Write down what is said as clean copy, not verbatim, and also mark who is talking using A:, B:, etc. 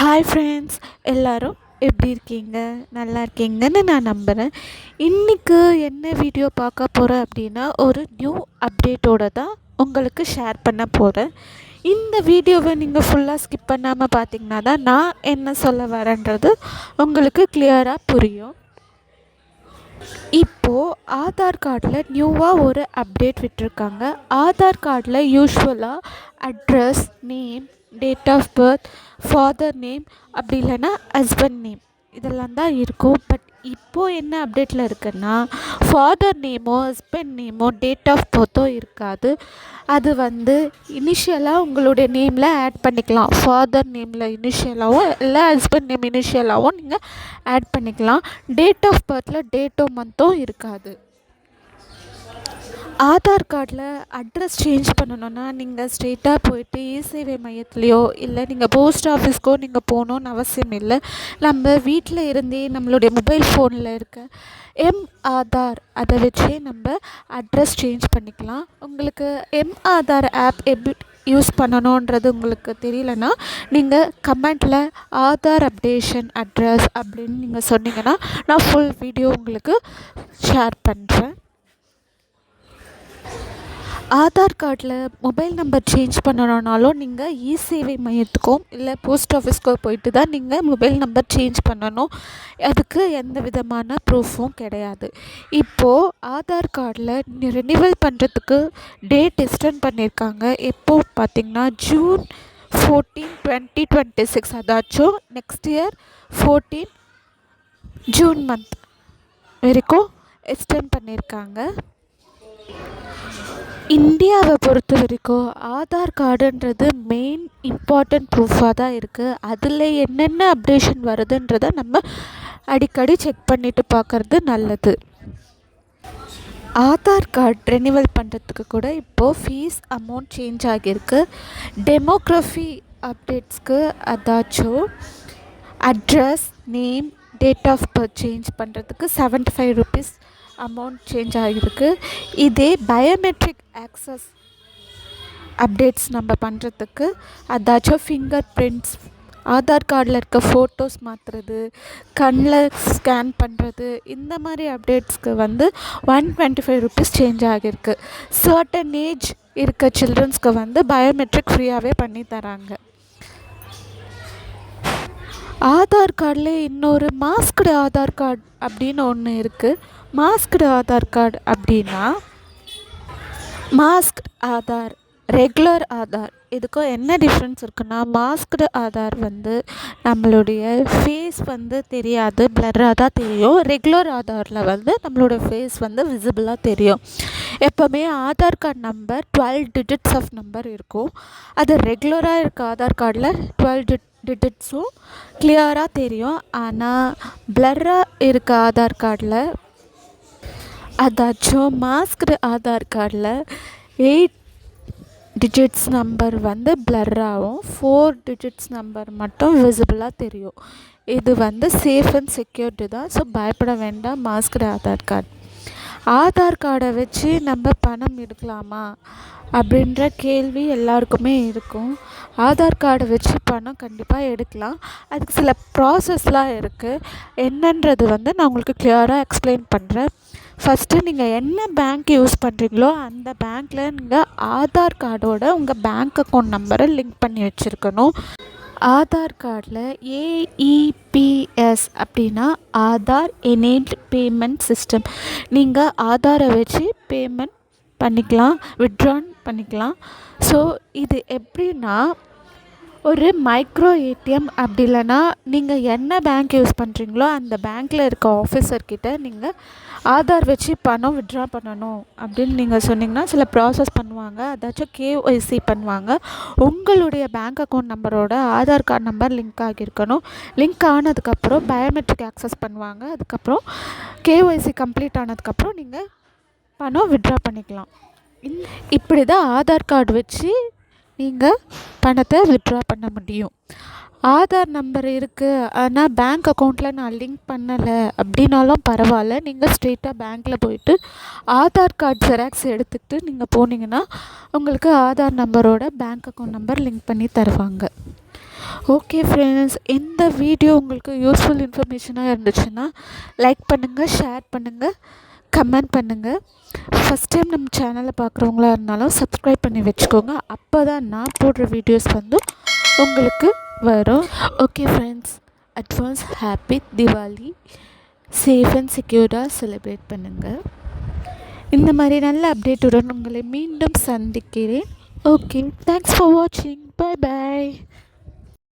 A: Hi friends, எல்லோரும் எப்படி இருக்கீங்க? நல்லா இருக்கீங்கன்னு நான் நம்புகிறேன். இன்றைக்கு என்ன வீடியோ பார்க்க போகிறேன் அப்படின்னா, ஒரு நியூ அப்டேட்டோடு தான் உங்களுக்கு ஷேர் பண்ண போகிறேன். இந்த வீடியோவை நீங்கள் ஃபுல்லாக ஸ்கிப் பண்ணாமல் பார்த்தீங்கன்னா தான் நான் என்ன சொல்ல வரேன்றது உங்களுக்கு கிளியராக புரியும். இப்போது ஆதார் கார்டில் நியூவாக ஒரு அப்டேட் விட்டிருக்காங்க. ஆதார் கார்டில் யூஸ்வலாக address, name, date of birth, father name, அப்படி இல்லைன்னா ஹஸ்பண்ட் நேம் இதெல்லாம் தான் இருக்கும். பட் இப்போது என்ன அப்டேட்டில் இருக்குன்னா, ஃபாதர் நேமோ ஹஸ்பண்ட் நேமோ டேட் ஆஃப் பர்த்தோ இருக்காது. அது இனிஷியலாக உங்களுடைய நேமில் ஆட் பண்ணிக்கலாம். ஃபாதர் நேமில் இனிஷியலாகவும் இல்லை ஹஸ்பண்ட் நேம் இனிஷியலாகவும் நீங்கள் ஆட் பண்ணிக்கலாம். டேட் ஆஃப் பர்த்தில் டேட்டோ மந்த்தும் இருக்காது. ஆதார் கார்டில் அட்ரஸ் சேஞ்ச் பண்ணணுன்னா நீங்கள் ஸ்ட்ரெயிட்டாக போயிட்டு இசேவை மையத்துலேயோ இல்லை நீங்கள் போஸ்ட் ஆஃபீஸ்க்கோ நீங்கள் போகணுன்னு அவசியம் இல்லை. நம்ம வீட்டில் இருந்தே நம்மளுடைய மொபைல் ஃபோனில் இருக்க ஆதார் அதை வச்சே நம்ம அட்ரஸ் சேஞ்ச் பண்ணிக்கலாம். உங்களுக்கு ஆதார் ஆப் எப்படி யூஸ் பண்ணணுன்றது உங்களுக்கு தெரியலனா நீங்கள் கமெண்ட்டில் ஆதார் அப்டேஷன் அட்ரஸ் அப்படின்னு நீங்கள் சொன்னீங்கன்னா நான் ஃபுல் வீடியோ உங்களுக்கு ஷேர் பண்ணுறேன். ஆதார் கார்டில் மொபைல் நம்பர் சேஞ்ச் பண்ணணுன்னாலும் நீங்கள் இசேவை மையத்துக்கோ இல்லை போஸ்ட் ஆஃபீஸ்க்கோ போயிட்டு தான் நீங்கள் மொபைல் நம்பர் சேஞ்ச் பண்ணணும். அதுக்கு எந்த விதமான ப்ரூஃபும் கிடையாது. இப்போது ஆதார் கார்டில் ரினிவல் பண்ணுறதுக்கு டேட் எக்ஸ்டெண்ட் பண்ணியிருக்காங்க. எப்போது பார்த்திங்கன்னா June 14, 2026, அதாச்சும் நெக்ஸ்ட் இயர் 14 ஜூன் மந்த் வரைக்கும் எக்ஸ்டெண்ட் பண்ணியிருக்காங்க. இந்தியாவை பொறுத்த வரைக்கும் ஆதார் கார்டுன்றது மெயின் இம்பார்ட்டண்ட் ப்ரூஃபாக தான் இருக்குது. அதில் என்னென்ன அப்டேஷன் வருதுன்றதை நம்ம அடிக்கடி செக் பண்ணிவிட்டு பார்க்குறது நல்லது. ஆதார் கார்டு ரெனிவல் பண்ணுறதுக்கு கூட இப்போது ஃபீஸ் அமௌண்ட் சேஞ்ச் ஆகியிருக்கு. டெமோக்ராஃபி அப்டேட்ஸ்க்கு அதாச்சும் address, name, date of birth change பண்ணுறதுக்கு 75 rupees அமௌண்ட் சேஞ்ச் ஆகிருக்கு. இதே பயோமெட்ரிக் ஆக்சஸ் அப்டேட்ஸ் நம்ம பண்ணுறதுக்கு அதாச்சும் ஃபிங்கர் பிரிண்ட்ஸ், ஆதார் கார்டில் இருக்க ஃபோட்டோஸ் மாற்றுறது, கண்ணில் ஸ்கேன் பண்ணுறது, இந்த மாதிரி அப்டேட்ஸ்க்கு 125 rupees சேஞ்ச் ஆகியிருக்கு. சர்டன் ஏஜ் இருக்க சில்ட்ரன்ஸ்க்கு பயோமெட்ரிக் ஃப்ரீயாகவே பண்ணி தராங்க. ஆதார் கார்டில் இன்னொரு மாஸ்க்டு ஆதார் கார்டு அப்படின்னு ஒன்று இருக்குது. மாஸ்க்டு ஆதார் கார்டு அப்படின்னா மாஸ்க்டு ஆதார், ரெகுலர் ஆதார் இதுக்கும் என்ன டிஃப்ரென்ஸ் இருக்குன்னா, மாஸ்க்டு ஆதார் நம்மளுடைய ஃபேஸ் தெரியாது, பிளர்ராக தான் தெரியும். ரெகுலர் ஆதாரில் நம்மளோட ஃபேஸ் விசிபிளாக தெரியும். எப்போவுமே Aadhaar card number 12 digits of number இருக்கும். அது ரெகுலராக இருக்க ஆதார் கார்டில் 12 digitsம் கிளியராக தெரியும். ஆனால் பிளர்ராக இருக்க ஆதார் கார்டில் அதாச்சும் மாஸ்க்டு ஆதார் கார்டில் 8 digits நம்பர் பிளர்ராகவும் 4 digits நம்பர் மட்டும் விசிபிளாக தெரியும். இது சேஃப் அண்ட் செக்யூர்டு தான். ஸோ பயப்பட வேண்டாம். Masked Aadhaar card. ஆதார் கார்டை வச்சு நம்ம பணம் எடுக்கலாமா அப்படின்ற கேள்வி எல்லாருக்குமே இருக்கும். ஆதார் கார்டை வச்சு பணம் கண்டிப்பாக எடுக்கலாம். அதுக்கு சில ப்ராசஸ்லாம் இருக்குது. என்னன்றது நான் உங்களுக்கு கிளியராக எக்ஸ்பிளைன் பண்ணுறேன். ஃபஸ்ட்டு நீங்கள் என்ன பேங்க் யூஸ் பண்ணுறீங்களோ அந்த பேங்க்கில் நீங்கள் ஆதார் கார்டோட உங்கள் பேங்க் அக்கௌண்ட் நம்பரை லிங்க் பண்ணி வச்சுருக்கணும். ஆதார் கார்டில் AEPS அப்படின்னா ஆதார் எனேபிள்டு பேமெண்ட் சிஸ்டம். நீங்கள் ஆதாரை வச்சு பேமெண்ட் பண்ணிக்கலாம், வித்ட்ரான் பண்ணிக்கலாம். ஸோ இது எப்படின்னா ஒரு மைக்ரோ ஏடிஎம், அப்படி இல்லைன்னா நீங்கள் என்ன பேங்க் யூஸ் பண்ணுறீங்களோ அந்த பேங்க்கில் இருக்க ஆஃபீஸர்கிட்ட நீங்கள் ஆதார் வச்சு பணம் வித்ட்ரா பண்ணணும் அப்படின்னு நீங்கள் சொன்னிங்கன்னா சில ப்ராசஸ் பண்ணுவாங்க. அதாச்சும் KYC பண்ணுவாங்க. உங்களுடைய பேங்க் அக்கௌண்ட் நம்பரோட ஆதார் கார்டு நம்பர் லிங்க் ஆகியிருக்கணும். லிங்க் ஆனதுக்கப்புறம் பயோமெட்ரிக் ஆக்சஸ் பண்ணுவாங்க. அதுக்கப்புறம் KYC கம்ப்ளீட் ஆனதுக்கப்புறம் நீங்கள் பணம் வித்ட்ரா பண்ணிக்கலாம். இப்படி தான் ஆதார் கார்டு வச்சு நீங்கள் பணத்தை வித்ட்ரா பண்ண முடியும். ஆதார் நம்பர் இருக்குது ஆனால் பேங்க் அக்கௌண்ட்டில் நான் லிங்க் பண்ணலை அப்படின்னாலும் பரவாயில்ல. நீங்கள் ஸ்ட்ரெயிட்டாக பேங்க்கில் போயிட்டு ஆதார் கார்டு ஜெராக்ஸ் எடுத்துக்கிட்டு நீங்கள் போனீங்கன்னா உங்களுக்கு ஆதார் நம்பரோட பேங்க் அக்கௌண்ட் நம்பர் லிங்க் பண்ணி தருவாங்க. ஓகே ஃப்ரெண்ட்ஸ், இந்த வீடியோ உங்களுக்கு யூஸ்ஃபுல் இன்ஃபர்மேஷனாக இருந்துச்சுன்னா லைக் பண்ணுங்கள், ஷேர் பண்ணுங்கள், கமெண்ட் பண்ணுங்கள். ஃபஸ்ட் டைம் நம்ம சேனலை பார்க்குறவங்களா இருந்தாலும் சப்ஸ்கிரைப் பண்ணி வச்சுக்கோங்க. அப்போ தான் நான் போடுற வீடியோஸ் வந்து உங்களுக்கு வரும். Okay friends, advance happy Diwali. Safe and செக்யூர்டாக செலிப்ரேட் பண்ணுங்கள். இந்த மாதிரி நல்ல அப்டேட்டுடன் உங்களை மீண்டும் சந்திக்கிறேன். ஓகே, தேங்க்ஸ் ஃபார் வாட்சிங். பை பாய்.